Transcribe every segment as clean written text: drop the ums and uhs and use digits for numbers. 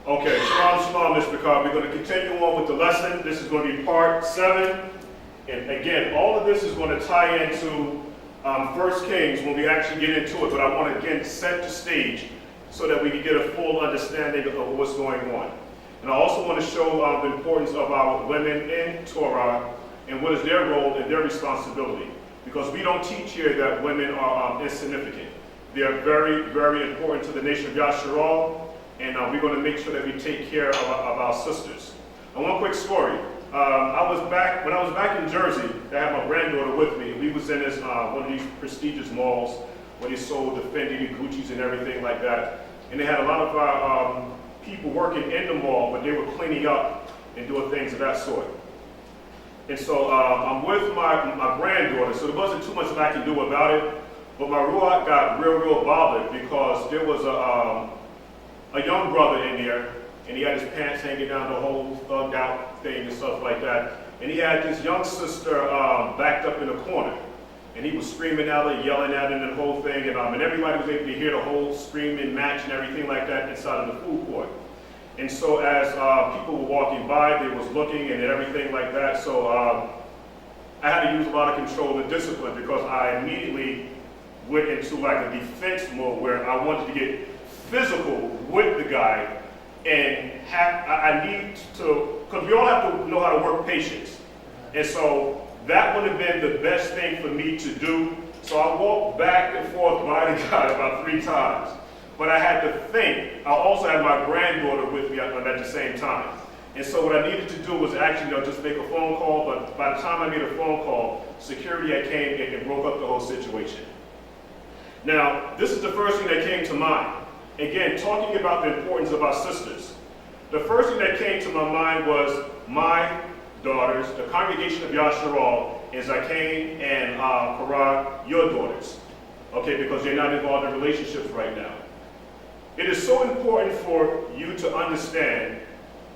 Okay, shalom, Mr. Carr. We're going to continue on with the lesson. This is going to be part 7. And again, all of this is going to tie into 1 Kings when we actually get into it. But I want to, again, set the stage so that we can get a full understanding of what's going on. And I also want to show the importance of our women in Torah and what is their role and their responsibility. Because we don't teach here that women are insignificant. They are very, very important to the nation of Yashra'al. And we're going to make sure that we take care of our sisters. And one quick story. When I was back in Jersey, I had my granddaughter with me. We was in this one of these prestigious malls where they sold the Fendi, the Gucci's, and everything like that. And they had a lot of our people working in the mall, but they were cleaning up and doing things of that sort. And so I'm with my granddaughter, so there wasn't too much that I can do about it. But my ruach got real bothered because there was a young brother in there, and he had his pants hanging down, the whole thugged out thing and stuff like that. And he had this young sister backed up in a corner. And he was screaming at her, yelling at her and the whole thing. And everybody was able to hear the whole screaming match and everything like that inside of the food court. And so as people were walking by, they was looking and everything like that. So I had to use a lot of control and discipline because I immediately went into like a defense mode where I wanted to get physical with the guy, and I need to, because we all have to know how to work patience. And so that would have been the best thing for me to do. So I walked back and forth by the guy about 3 times. But I had to think. I also had my granddaughter with me at the same time. And so what I needed to do was actually just make a phone call, but by the time I made a phone call, security had came and broke up the whole situation. Now, this is the first thing that came to mind. Again, talking about the importance of our sisters. The first thing that came to my mind was my daughters, the congregation of Yashra'al, as I came and Korah, your daughters. Okay, because they're not involved in relationships right now. It is so important for you to understand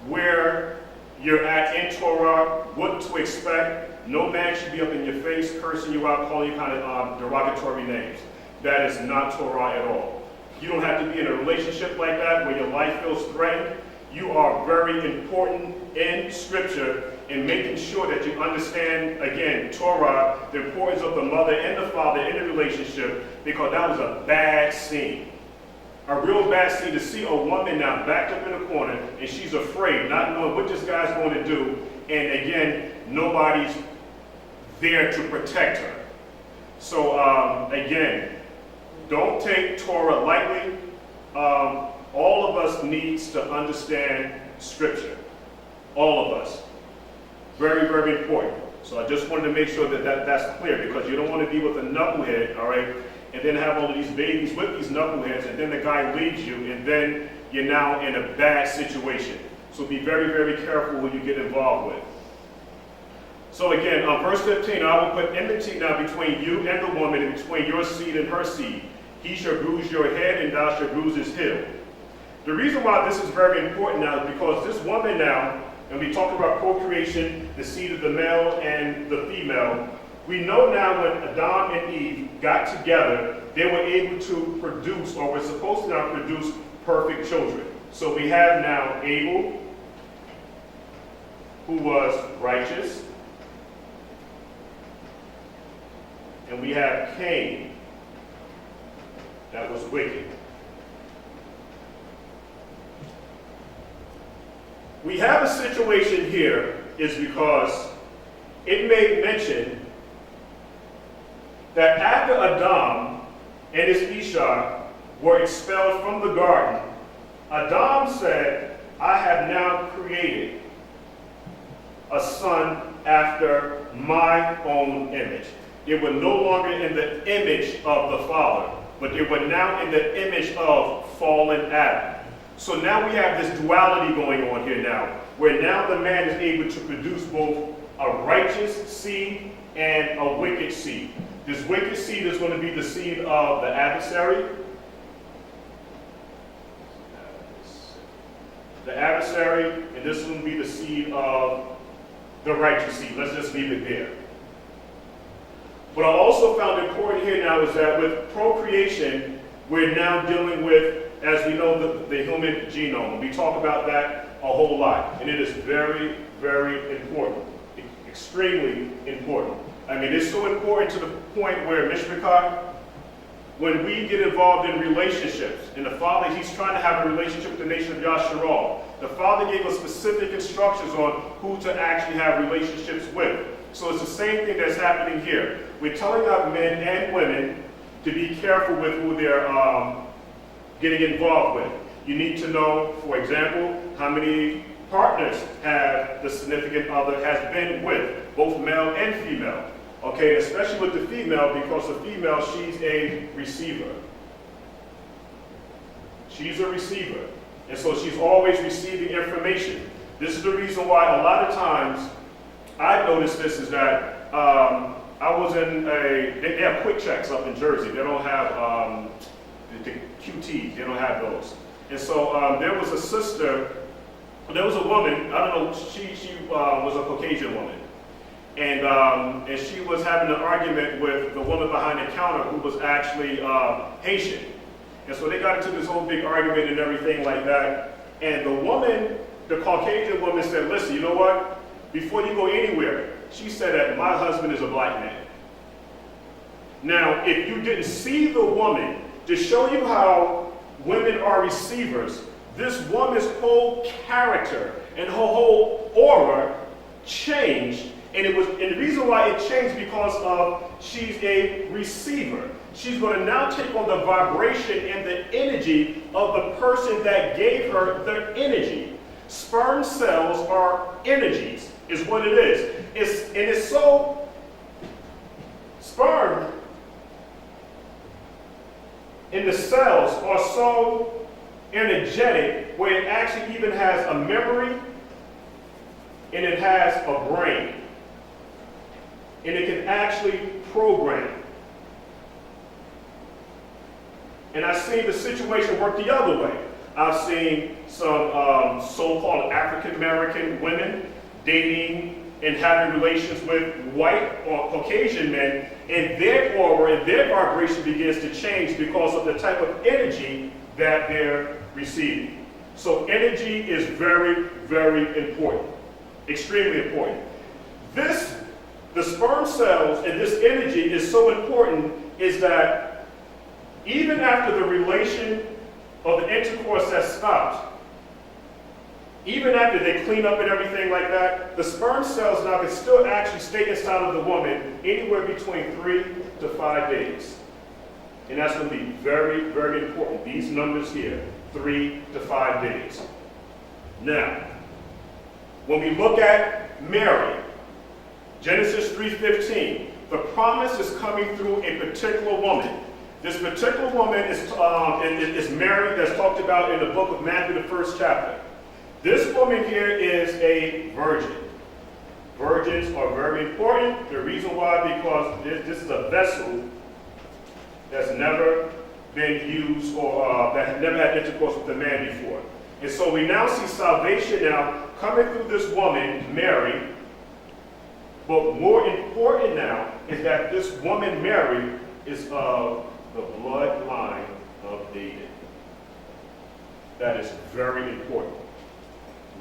where you're at in Torah, what to expect. No man should be up in your face, cursing you out, calling you kind of derogatory names. That is not Torah at all. You don't have to be in a relationship like that where your life feels threatened. You are very important in Scripture in making sure that you understand, again, Torah, the importance of the mother and the father in the relationship, because that was a bad scene. A real bad scene to see a woman now backed up in a corner and she's afraid, not knowing what this guy's going to do. And again, nobody's there to protect her. So again, don't take Torah lightly. All of us needs to understand Scripture. All of us. Very, very important. So I just wanted to make sure that that's clear, because you don't want to be with a knucklehead, all right, and then have all of these babies with these knuckleheads, and then the guy leaves you, and then you're now in a bad situation. So be very, very careful who you get involved with. So again, verse 15, I will put enmity now between you and the woman, and between your seed and her seed. He shall bruise your head, and thou shalt bruise his heel. The reason why this is very important now is because this woman now, and we talk about procreation, the seed of the male and the female, we know now when Adam and Eve got together, they were able to produce, or were supposed to now produce, perfect children. So we have now Abel, who was righteous, and we have Cain, that was wicked. We have a situation here is because it made mention that after Adam and his Isha were expelled from the garden, Adam said, I have now created a son after my own image. They were no longer in the image of the Father, but they were now in the image of fallen Adam. So now we have this duality going on here now, where now the man is able to produce both a righteous seed and a wicked seed. This wicked seed is going to be the seed of the adversary. And this is going to be the seed of the righteous seed. Let's just leave it there. What I also found important here now is that with procreation, we're now dealing with as we know, the human genome. We talk about that a whole lot, and it is very, very important, extremely important. I mean, it's so important to the point where, Mishpachah, when we get involved in relationships, and the Father, he's trying to have a relationship with the nation of Yashra'al. The Father gave us specific instructions on who to actually have relationships with. So it's the same thing that's happening here. We're telling our men and women to be careful with who they're getting involved with. You need to know, for example, how many partners have the significant other has been with, both male and female. Okay, especially with the female, because the female, she's a receiver. She's a receiver. And so she's always receiving information. This is the reason why a lot of times I've noticed this is that I was in they have quick checks up in Jersey. They don't have the QTs, they don't have those. And so there was a sister, there was a woman, I don't know, she was a Caucasian woman. And she was having an argument with the woman behind the counter who was actually Haitian. And so they got into this whole big argument and everything like that. And the woman, the Caucasian woman said, listen, you know what? Before you go anywhere, she said that my husband is a black man. Now, if you didn't see the woman, to show you how women are receivers, this woman's whole character and her whole aura changed. And the reason why it changed because of she's a receiver. She's going to now take on the vibration and the energy of the person that gave her the energy. Sperm cells are energies, is what it is. It's so, sperm in the cells are so energetic where it actually even has a memory and it has a brain. And it can actually program. And I've seen the situation work the other way. I've seen some so-called African American women dating and having relations with white or Caucasian men, and their aura and their vibration begins to change because of the type of energy that they're receiving. So energy is very, very important, extremely important. The sperm cells and this energy is so important is that even after the relation of the intercourse has stopped, even after they clean up and everything like that, the sperm cells now can still actually stay inside of the woman anywhere between 3 to 5 days. And that's going to be very, very important. These numbers here, 3 to 5 days. Now, when we look at Mary, Genesis 3:15, the promise is coming through a particular woman. This particular woman is Mary, that's talked about in the book of Matthew, the 1st chapter. This woman here is a virgin. Virgins are very important. The reason why, because this is a vessel that's never been used or that has never had intercourse with a man before. And so we now see salvation now coming through this woman, Mary. But more important now is that this woman, Mary, is of the bloodline of David. That is very important.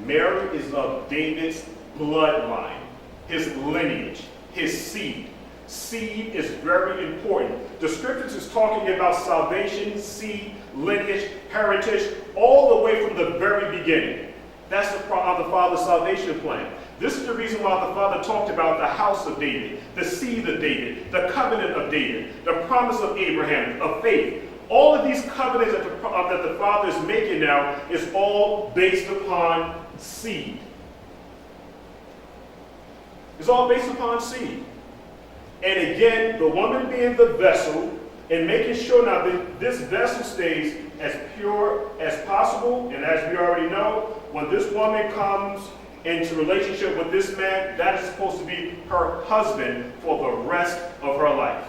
Mary is of David's bloodline, his lineage, his seed. Seed is very important. The scriptures is talking about salvation, seed, lineage, heritage, all the way from the very beginning. That's the Father's salvation plan. This is the reason why the Father talked about the house of David, the seed of David, the covenant of David, the promise of Abraham, of faith. All of these covenants that the Father is making now is all based upon seed. It's all based upon seed. And again, the woman being the vessel and making sure now that this vessel stays as pure as possible. And as we already know, when this woman comes into relationship with this man, that is supposed to be her husband for the rest of her life.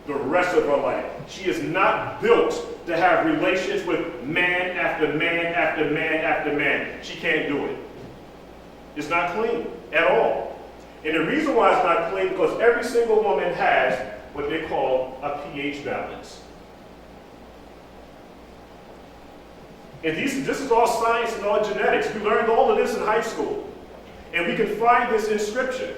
The rest of her life. She is not built to have relations with man after man after man after man. She can't do it. It's not clean at all. And the reason why it's not clean, because every single woman has what they call a pH balance. And this is all science and all genetics. We learned all of this in high school. And we can find this in Scripture.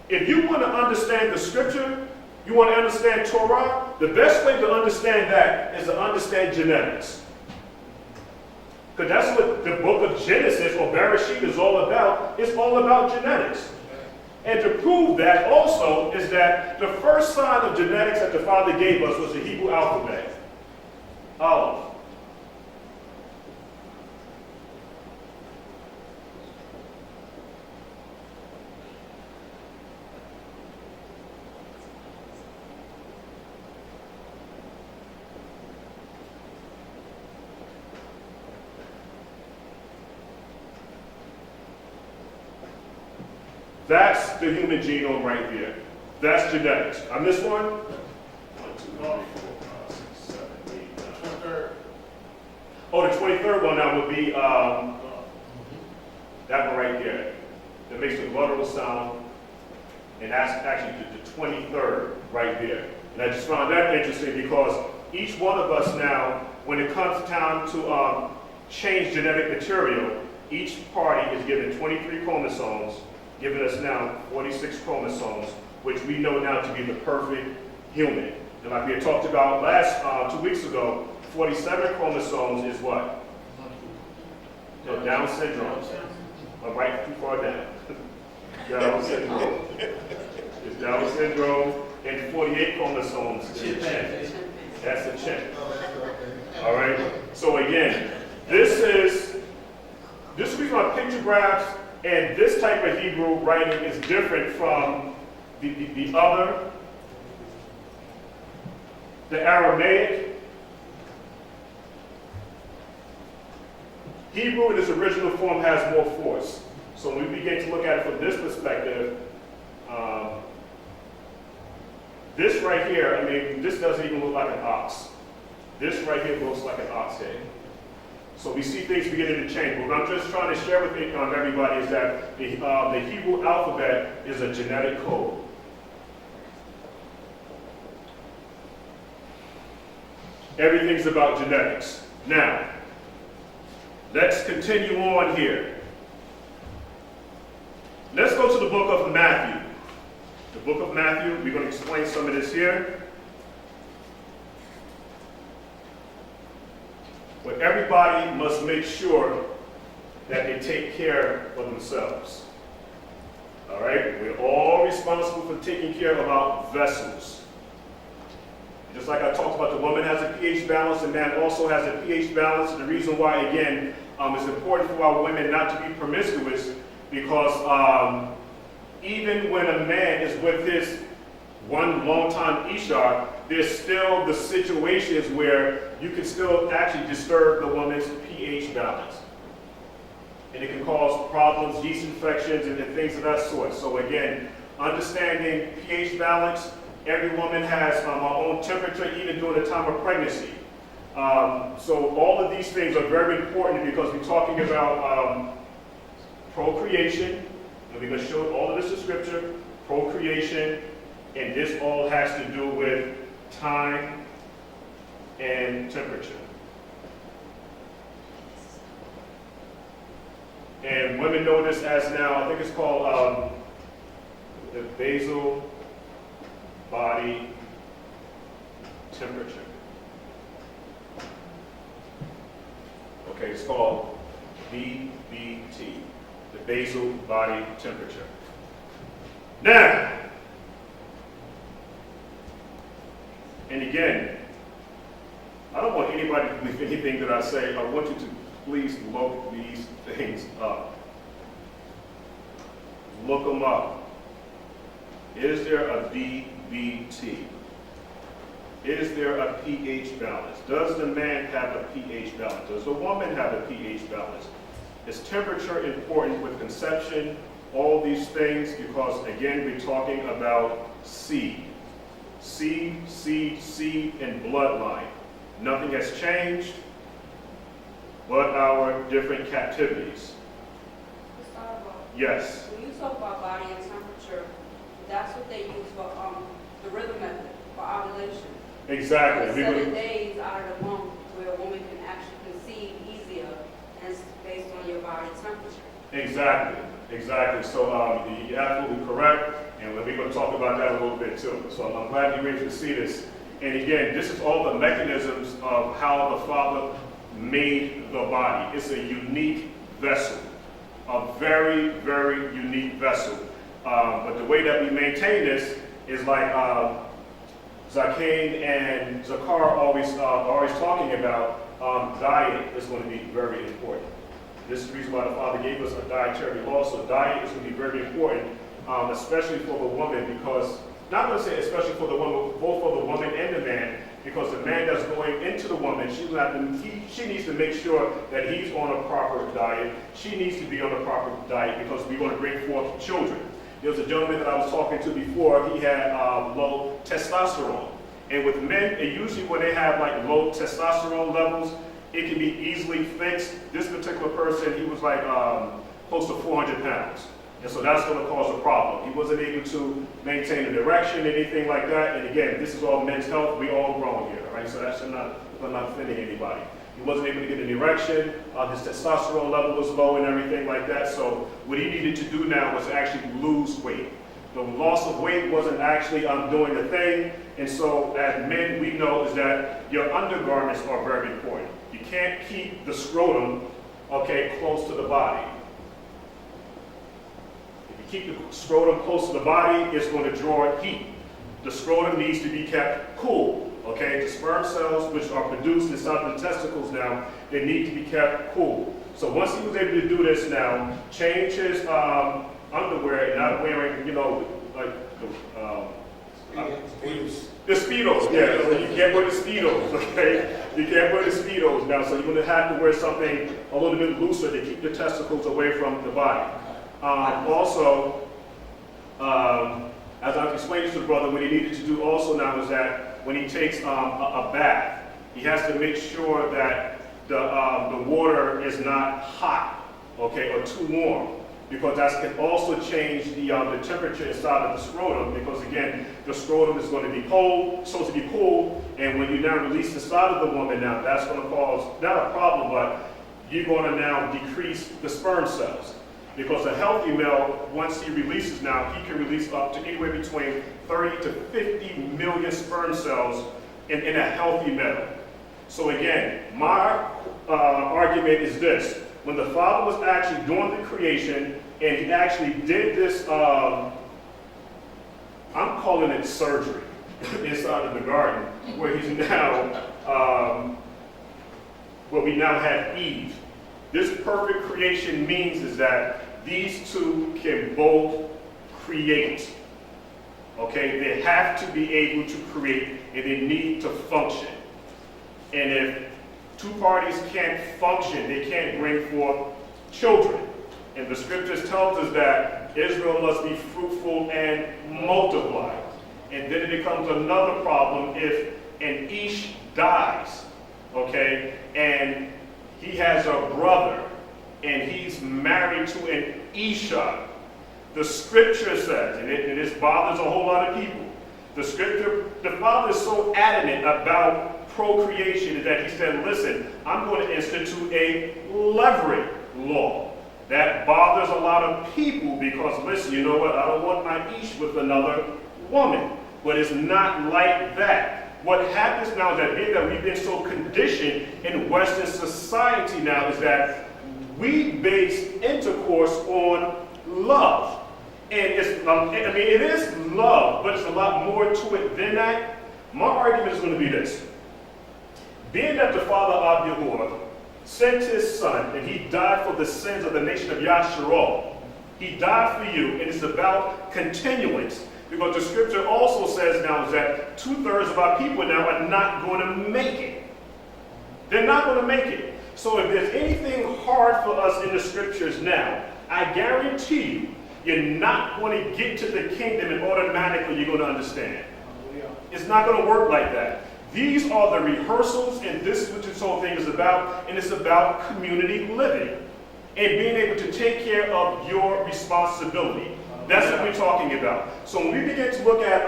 If you want to understand the Scripture, you want to understand Torah, the best way to understand that is to understand genetics. Because that's what the book of Genesis or Bereshit is all about. It's all about genetics. And to prove that also is that the first sign of genetics that the Father gave us was the Hebrew alphabet. Aleph. That's the human genome right there. That's genetics. On this one, 1, 2, 3, 4, 5, 6, 7, 8, 9. 23rd. Oh, the 23rd one now would be that one right there. That makes the guttural sound. And that's actually the 23rd right there. And I just found that interesting because each one of us now, when it comes time to change genetic material, each party is given 23 chromosomes, giving us now 46 chromosomes, which we know now to be the perfect human. And like we had talked about last 2 weeks ago, 47 chromosomes is what? So Down syndrome. Right too far down. Down syndrome. It's Down syndrome, and 48 chromosomes is a chin. That's a chin. All right. So again, this will be my pictographs. And this type of Hebrew writing is different from the other, the Aramaic. Hebrew in its original form has more force. So when we begin to look at it from this perspective, this right here, I mean, this doesn't even look like an ox. This right here looks like an ox head. So we see things beginning to change. But what I'm just trying to share with everybody is that the Hebrew alphabet is a genetic code. Everything's about genetics. Now, let's continue on here. Let's go to the book of Matthew. The book of Matthew, we're going to explain some of this here. But everybody must make sure that they take care of themselves. All right? We're all responsible for taking care of our vessels. Just like I talked about, the woman has a pH balance, and man also has a pH balance. And the reason why, again, it's important for our women not to be promiscuous, because even when a man is with his one long-time Isha, there's still the situations where you can still actually disturb the woman's pH balance. And it can cause problems, yeast infections, and things of that sort. So again, understanding pH balance, every woman has her own temperature, even during the time of pregnancy. So all of these things are very important because we're talking about procreation, and we're going to show all of this in Scripture, procreation, and this all has to do with time and temperature. And women know this as now, I think it's called the basal body temperature. Okay, it's called BBT, the basal body temperature. Now, and again, I don't want anybody to believe anything that I say. I want you to please look these things up. Look them up. Is there a BBT? Is there a pH balance? Does the man have a pH balance? Does the woman have a pH balance? Is temperature important with conception? All these things, because again, we're talking about seed. Seed, and bloodline. Nothing has changed but our different captivities. Yes. When you talk about body and temperature, that's what they use for the rhythm method for ovulation. Exactly. 7 days out of the month where a woman can actually conceive easy Exactly, exactly. So you're absolutely correct, and we're going to talk about that a little bit too. So I'm glad you were able to see this. And again, this is all the mechanisms of how the Father made the body. It's a unique vessel, a very, very unique vessel. But the way that we maintain this is like Zakane and Zakar are always talking about. Diet is going to be very important. This is the reason why the Father gave us a dietary law. So diet is going to be very important, especially for the woman, because, not going to say especially for the woman, both for the woman and the man, because the man that's going into the woman, she needs to make sure that he's on a proper diet. She needs to be on a proper diet because we want to bring forth children. There was a gentleman that I was talking to before, he had low testosterone. And with men, usually when they have like low testosterone levels, it can be easily fixed. This particular person, he was like close to 400 pounds. And so that's going to cause a problem. He wasn't able to maintain an erection, anything like that. And again, this is all men's health. We all grown here, right? So that's not offending anybody. He wasn't able to get an erection. His testosterone level was low and everything like that. So what he needed to do now was actually lose weight. The loss of weight wasn't actually doing the thing. And so as men, we know is that your undergarments are very important. You can't keep the scrotum, okay, close to the body. If you keep the scrotum close to the body, it's going to draw heat. The scrotum needs to be kept cool, okay? The sperm cells, which are produced inside the testicles now, they need to be kept cool. So once he was able to do this now, change his underwear, not wearing, like the Speedos, yeah, so you can't wear the Speedos, okay? You can't wear the Speedos now, so you're going to have to wear something a little bit looser to keep the testicles away from the body. Also, as I've explained to the brother, what he needed to do also now is that when he takes a bath, he has to make sure that the water is not hot, okay, or too warm, because that can also change the temperature inside of the scrotum, because again, the scrotum is going to be cold, supposed to be cool, and when you now release inside of the woman now, that's going to cause, not a problem, but you're going to now decrease the sperm cells. Because a healthy male, once he releases now, he can release up to anywhere between 30 to 50 million sperm cells in a healthy male. So again, my argument is this. When the Father was actually doing the creation, and he actually did this, I'm calling it surgery, inside of the garden, where he's now, where we now have Eve. This perfect creation means is that these two can both create. Okay, they have to be able to create, and they need to function. And if two parties can't function, they can't bring forth children. And the scriptures tells us that Israel must be fruitful and multiply. And then it becomes another problem if an Ish dies, okay, and he has a brother, and he's married to an Isha. The scripture says, and this bothers a whole lot of people, the Father is so adamant about procreation that he said, listen, I'm going to institute a levirate law. That bothers a lot of people because, listen, you know what, I don't want my Ish with another woman. But it's not like that. What happens now is that being that we've been so conditioned in Western society now is that we base intercourse on love. And it's, it is love, but it's a lot more to it than that. My argument is going to be this. Being that the Father of Yahuah sent his Son, and he died for the sins of the nation of Yashra'al. He died for you, and it's about continuance. Because the scripture also says now that 2/3 of our people now are not going to make it. They're not going to make it. So if there's anything hard for us in the scriptures now, I guarantee you, you're not going to get to the kingdom and automatically you're going to understand. It's not going to work like that. These are the rehearsals, and this is what this whole thing is about, and it's about community living and being able to take care of your responsibility. That's what we're talking about. So when we begin to look at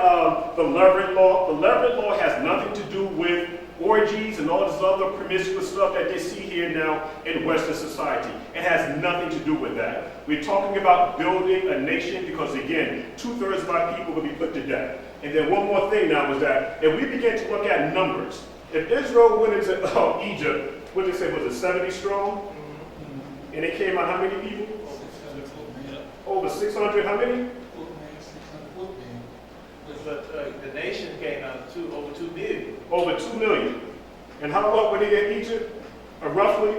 the levirate law has nothing to do with orgies and all this other promiscuous stuff that they see here now in Western society. It has nothing to do with that. We're talking about building a nation because, again, 2/3 of our people will be put to death. And then one more thing now is that if we begin to look at numbers, if Israel went into Egypt, what did they say, was it 70 strong? And it came out how many people? Over 600, how many? But the nation came out to over 2 million. Over 2 million. And how long were they in Egypt? Roughly?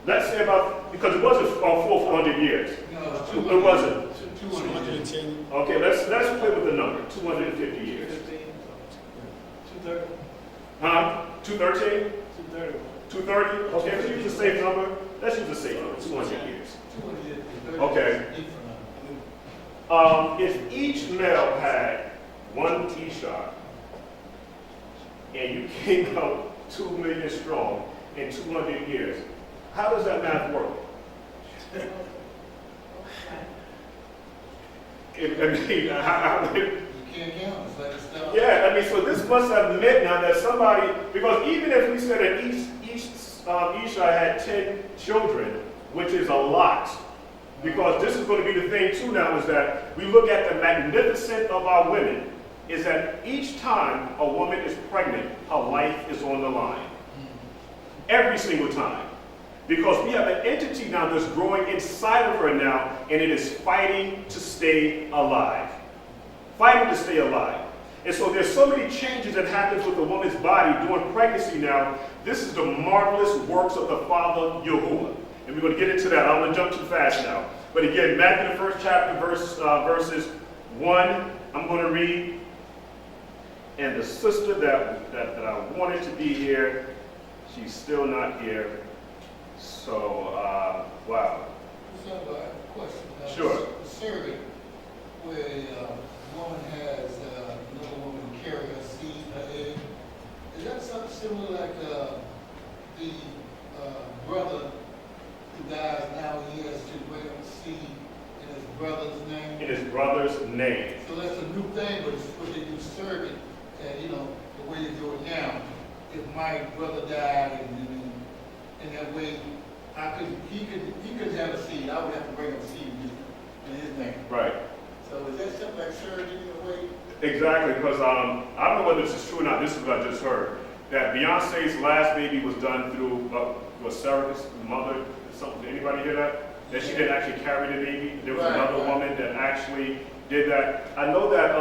Let's say about, because it wasn't 400 years. No, It wasn't. 210. Okay, let's play with the number, 250 years. 230. Huh? 213? 230. 230? Okay, let's use a safe number. Let's use a safe number, 200 years. 230. Okay. If each male had 1 Isha, and you came out 2 million strong in 200 years, how does that math work? You can't count. It's like a star. Yeah, I mean, so this must have meant now that somebody, because even if we said that each Isha had 10 children, which is a lot, because this is going to be the thing too now, is that we look at the magnificence of our women, is that each time a woman is pregnant, her life is on the line. Every single time. Because we have an entity now that's growing inside of her now, and it is fighting to stay alive. Fighting to stay alive. And so there's so many changes that happens with a woman's body during pregnancy now. This is the marvelous works of the Father, Yahuah. And we're going to get into that. I'm going to jump too fast now. But again, Matthew, the first chapter, verses 1, I'm going to read. And the sister that I wanted to be here, she's still not here. So, wow. So, question. Sure. The surrogate, where a woman has another woman carry her seed, her egg. Is that something similar like the brother who dies now, he has to bring up seed in his brother's name? In his brother's name. So that's a new thing, but it's what they do surrogate, and you know, the way they do it now. If my brother died and in that way, he could have a seed. I would have to bring up a seed in his name. Right. So is that something like surrogate in a way? Exactly, because I don't know whether this is true or not. This is what I just heard. That Beyonce's last baby was done through a surrogate mother. Something. Did anybody hear that? That she didn't actually carry the baby. There was another woman that actually did that. I know that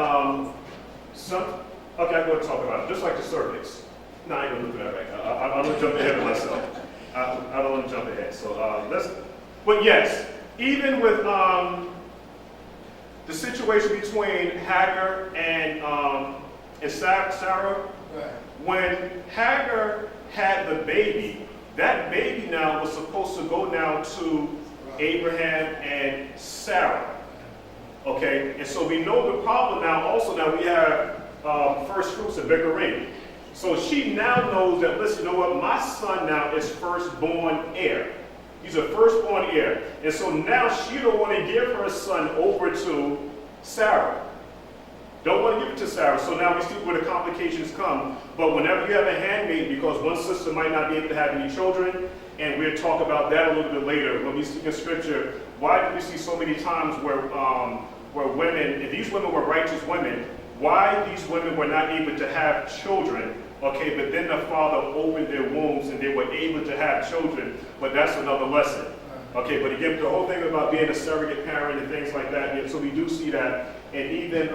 okay, I'm going to talk about it. Just like the surrogates. No, I ain't going to do that right now. I'm going to jump ahead of myself. I don't want to jump ahead. So but yes, even with the situation between Hagar and Sarah, Right. when Hagar had the baby, that baby now was supposed to go now to Abraham and Sarah. Okay, and so we know the problem now. Also, now we have first fruits of Bikurim. So she now knows that, listen, you know what? My son now is firstborn heir. He's a firstborn heir. And so now she don't want to give her son over to Sarah. Don't want to give it to Sarah. So now we see where the complications come. But whenever you have a handmaid, because one sister might not be able to have any children, and we'll talk about that a little bit later when we see in Scripture, why do we see so many times where women, if these women were righteous women, why these women were not able to have children? Okay, but then the Father opened their wombs and they were able to have children. But that's another lesson. Okay, but again, the whole thing about being a surrogate parent and things like that, yeah, so we do see that. And even,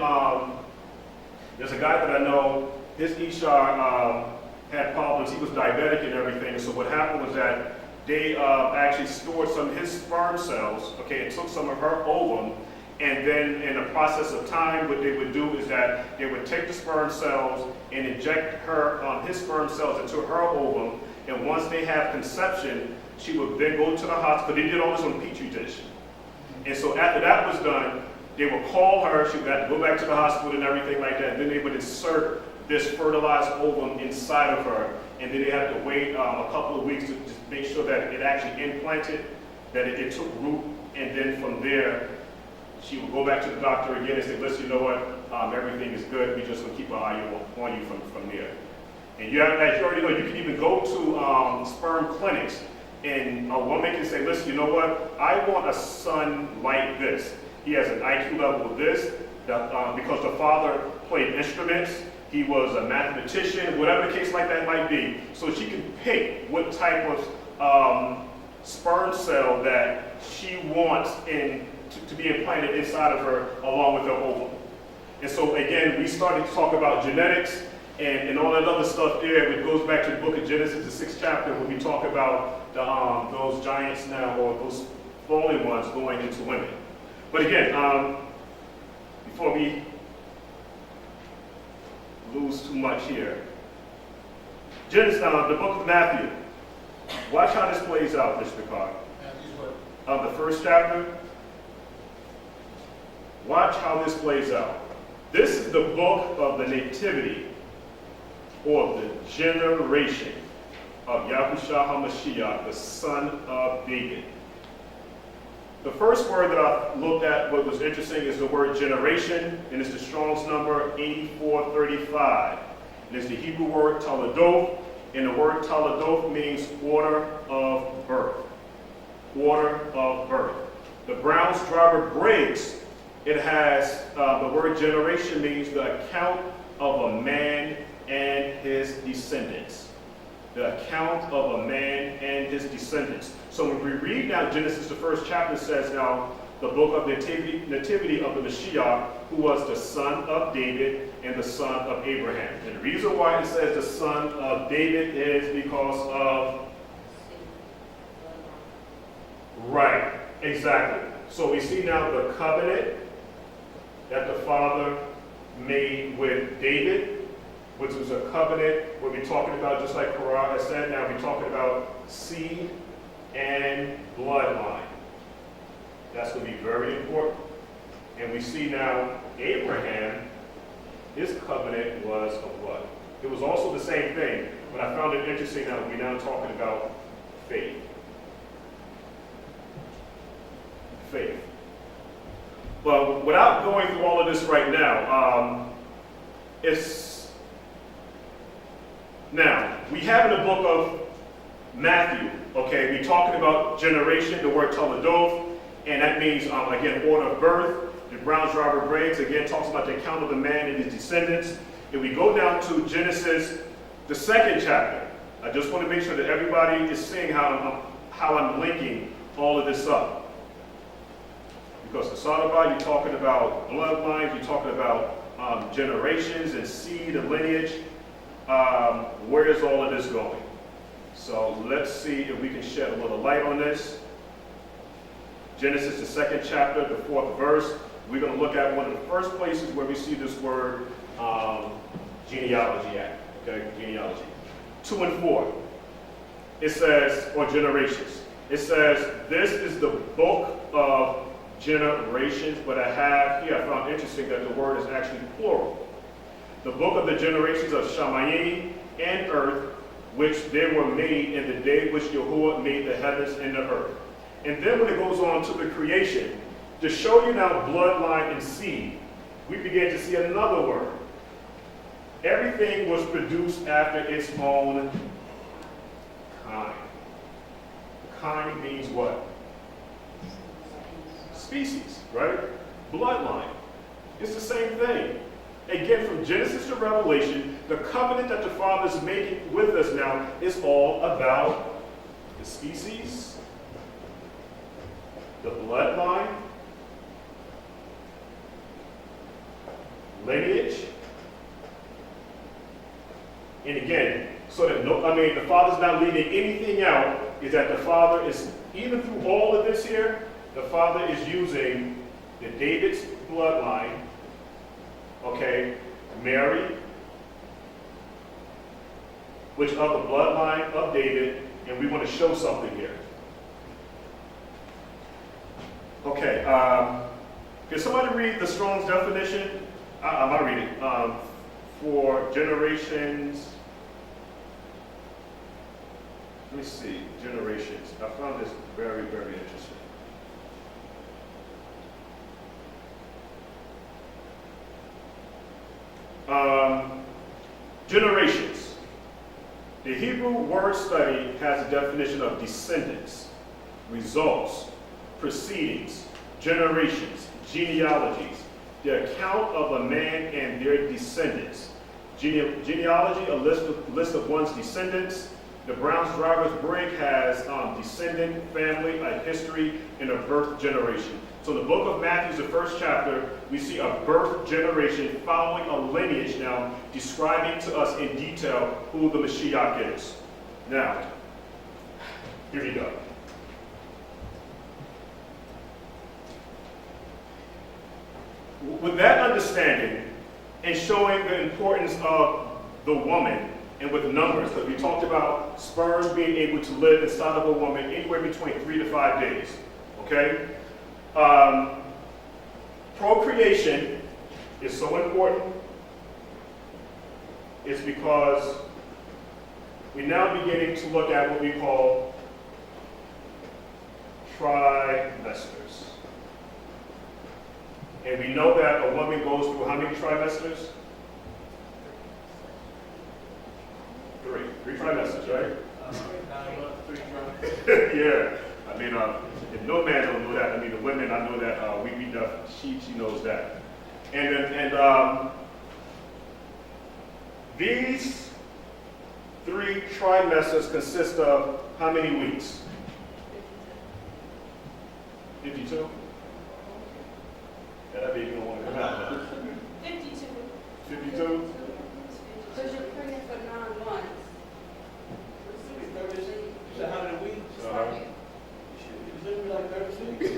there's a guy that I know, his Isha had problems. He was diabetic and everything. So what happened was that they actually stored some of his sperm cells, okay, and took some of her ovum. And then in the process of time, what they would do is that they would take the sperm cells and inject his sperm cells into her ovum. And once they have conception, she would then go to the hospital. They did all this on a petri dish. And so after that was done, they would call her. She would have to go back to the hospital and everything like that. And then they would insert this fertilized ovum inside of her. And then they had to wait a couple of weeks to just make sure that it actually implanted, that it took root. And then from there, she would go back to the doctor again and say, listen, you know what, everything is good. We just going to keep an eye on you from there. And you have, as you already know, you can even go to sperm clinics, and a woman can say, listen, you know what? I want a son like this. He has an IQ level of this, because the father played instruments, he was a mathematician, whatever the case like that might be. So she can pick what type of sperm cell that she wants to be implanted inside of her along with her ovum. And so again, we started to talk about genetics and all that other stuff there, which goes back to the book of Genesis, the 6th chapter, when we talk about those giants now, or those fallen ones going into women. But again, before we lose too much here, Genesis, the book of Matthew. Watch how this plays out, Mr. Carr. Matthew's what? The 1st chapter. Watch how this plays out. This is the book of the nativity, or the generation of Yahusha HaMashiach, the son of David. The first word that I looked at, what was interesting, is the word generation, and it's the Strong's number 8435. And it's the Hebrew word taladoth, and the word taladoth means order of birth. Order of birth. The Brown's Driver Briggs, it has, the word generation means the account of a man and his descendants. The account of a man and his descendants. So when we read now Genesis, the 1st chapter says now the book of nativity of the Mashiyach, who was the son of David and the son of Abraham. And the reason why it says the son of David is because of... Right, exactly. So we see now the covenant that the father made with David, which was a covenant where we're talking about, just like Korah has said, now we're talking about seed and bloodline. That's going to be very important. And we see now Abraham, his covenant was of what? It was also the same thing, but I found it interesting that we're now talking about faith. Faith. But without going through all of this right now, now, we have in the book of Matthew, okay, we're talking about generation, the word taladoth, and that means, again, order of birth. The Brown's Driver Briggs, again, talks about the account of the man and his descendants. And we go down to Genesis, the 2nd chapter. I just want to make sure that everybody is seeing how I'm linking all of this up. Because the Sadabah, you're talking about bloodlines, you're talking about generations and seed and lineage. Where is all of this going? So let's see if we can shed a little light on this. Genesis, the 2nd chapter, the 4th verse. We're going to look at one of the first places where we see this word genealogy at. Okay, genealogy. 2 and 4. It says, or generations. It says, this is the book of generations, but I found interesting that the word is actually plural. The book of the generations of Shamayim and earth, which they were made in the day which Yahuah made the heavens and the earth. And then when it goes on to the creation, to show you now bloodline and seed, we begin to see another word. Everything was produced after its own kind. Kind means what? Species, right? Bloodline. It's the same thing. Again, from Genesis to Revelation, the covenant that the Father is making with us now is all about the species, the bloodline, lineage, and again, so that the Father's not leaving anything out, is that the Father is, even through all of this here, the Father is using the David's bloodline, okay, Mary, which of the bloodline of David, and we want to show something here. Okay, can somebody read the Strong's definition? I'll read it. For generations, let me see, generations. I found this very, very interesting. Generations. The Hebrew word study has a definition of descendants, results, proceedings, generations, genealogies, the account of a man and their descendants. Genealogy, a list of one's descendants. The Brown's driver's brig has descendant, family, a history, and a birth generation. So in the book of Matthew, the first chapter, we see a birth generation following a lineage now, describing to us in detail who the Mashiyach is. Now, here we go. With that understanding and showing the importance of the woman, and with numbers, because we talked about sperms being able to live inside of a woman anywhere between 3 to 5 days, okay? Procreation is so important. It's because we're now beginning to look at what we call trimesters. And we know that a woman goes through how many trimesters? 3 trimesters, right? 9 months, 3 months. Yeah. I mean, if no man don't know that, I mean, the women, I know that she knows that. And these 3 trimesters consist of how many weeks? 52? Yeah, that baby don't want to come out. 52. 52? Because you're pregnant for 9 months. You said how many weeks? Uh-huh. You said like 36?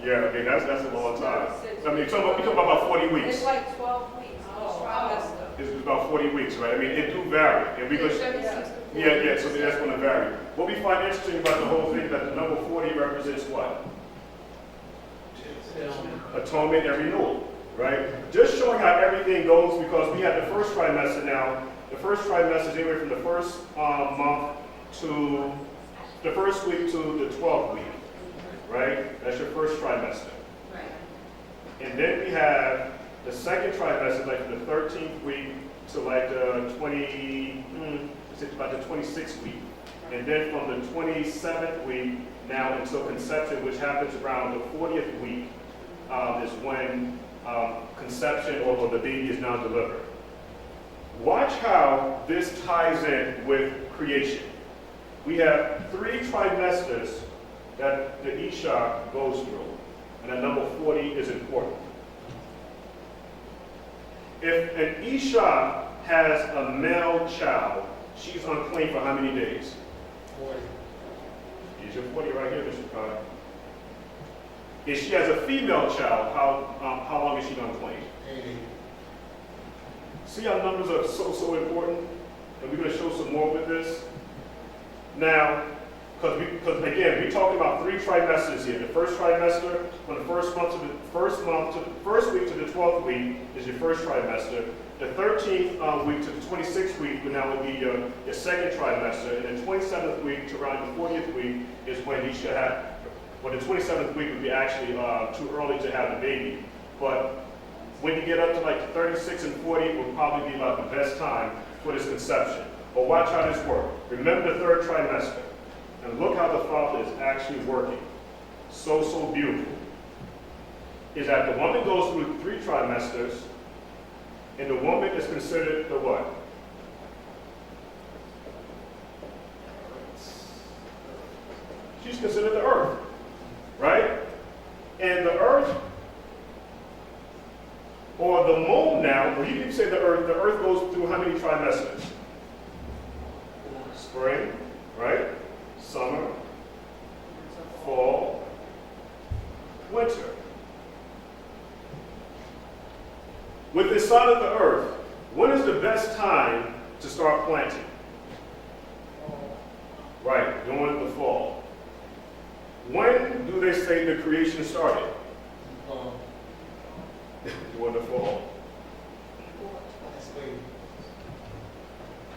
Yeah, I mean, that's a long time. I mean, you're talking about 40 weeks. It's like 12 weeks, each trimester. It's about 40 weeks, right? I mean, it do vary. And we go, yeah, so that's going to vary. What we find interesting about the whole thing is that the number 40 represents what? Atonement and renewal, right? Just showing how everything goes, because we have the first trimester now. The first trimester is anywhere from the first month to the first week to the 12th week, right? That's your first trimester. Right. And then we have the second trimester, like the 13th week to like the about the 26th week. And then from the 27th week now until conception, which happens around the 40th week, is when conception or the baby is now delivered. Watch how this ties in with creation. We have 3 trimesters that the Isha goes through, and that number 40 is important. If an Isha has a male child, she's unclean for how many days? 40. Here's your 40 right here, Mr. Carter. If she has a female child, how long is she unclean? 80. See how numbers are so important? And we're going to show some more with this. Now, because again, we talked about 3 trimesters here. The first trimester, from the first week to the 12th week is your first trimester. The 13th week to the 26th week would be your second trimester. And the 27th week to around the 40th week is when you should have, well, the 27th week would be actually too early to have the baby. But when you get up to like 36 and 40, will probably be about the best time for this conception. But watch how this works. Remember the 3rd trimester. And look how the Father is actually working. So beautiful. Is that the woman goes through 3 trimesters, and the woman is considered the what? She's considered the earth, right? And the earth, or the moon now, or you can say the earth goes through how many trimesters? Spring, right? Summer, fall, winter. With the side of the earth, when is the best time to start planting? Right, during the fall. When do they say the creation started? During the fall.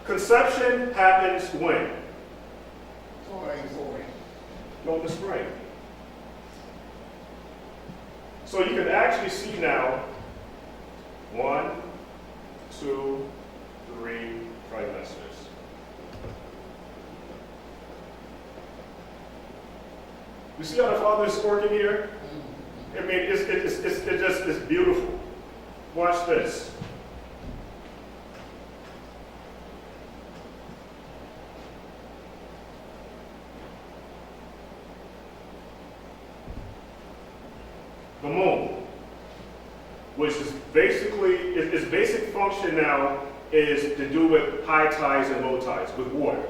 Conception happens when? During the spring. So you can actually see now 1, 2, 3 trimesters. You see how the Father is working here? I mean, it's beautiful. Watch this. The moon, which is basically, its basic function now is to do with high tides and low tides, with water.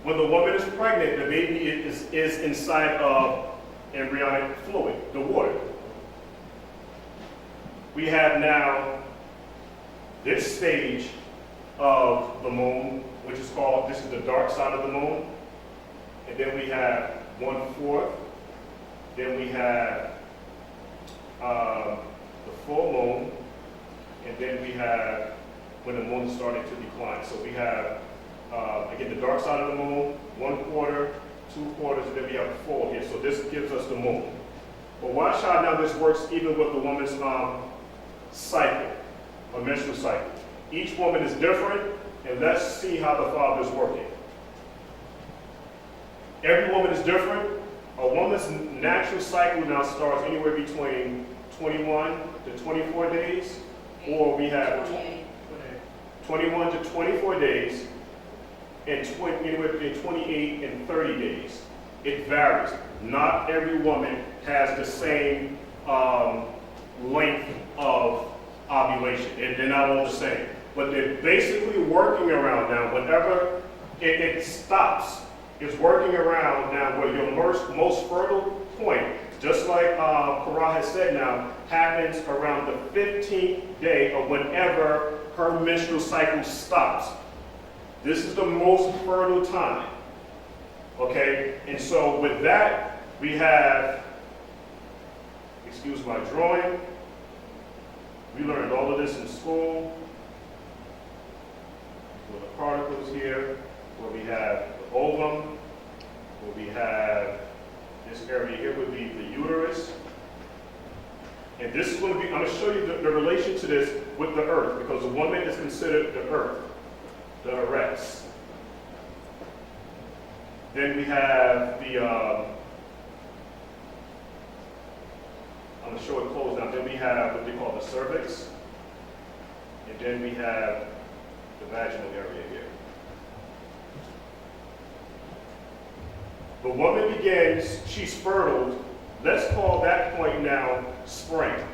When the woman is pregnant, the baby is inside of embryonic fluid, the water. We have now this stage of the moon, which is called, this is the dark side of the moon. And then we have 1/4. Then we have the full moon. And then we have when the moon is starting to decline. So we have, again, the dark side of the moon, 1/4, 2/4, and then we have the full here. So this gives us the moon. But watch how now this works even with the woman's cycle, or menstrual cycle. Each woman is different, and let's see how the Father is working. Every woman is different. A woman's natural cycle now starts anywhere between 21 to 24 days, or we have 21 to 24 days, and anywhere between 28 and 30 days. It varies. Not every woman has the same length of ovulation. They're not all the same. But they're basically working around now. Whenever it stops, it's working around now where your most fertile point, just like Korah has said now, happens around the 15th day of whenever her menstrual cycle stops. This is the most fertile time. Okay? And so with that, we have, excuse my drawing, we learned all of this in school. With the particles here, where we have the ovum, where we have this area here would be the uterus. And this is going to be, I'm going to show you the relation to this with the earth, because the woman is considered the earth, the eretz. Then we have the, I'm going to show it closed now. Then we have what they call the cervix. And then we have the vaginal area here. The woman begins, she's fertile. Let's call that point now spring.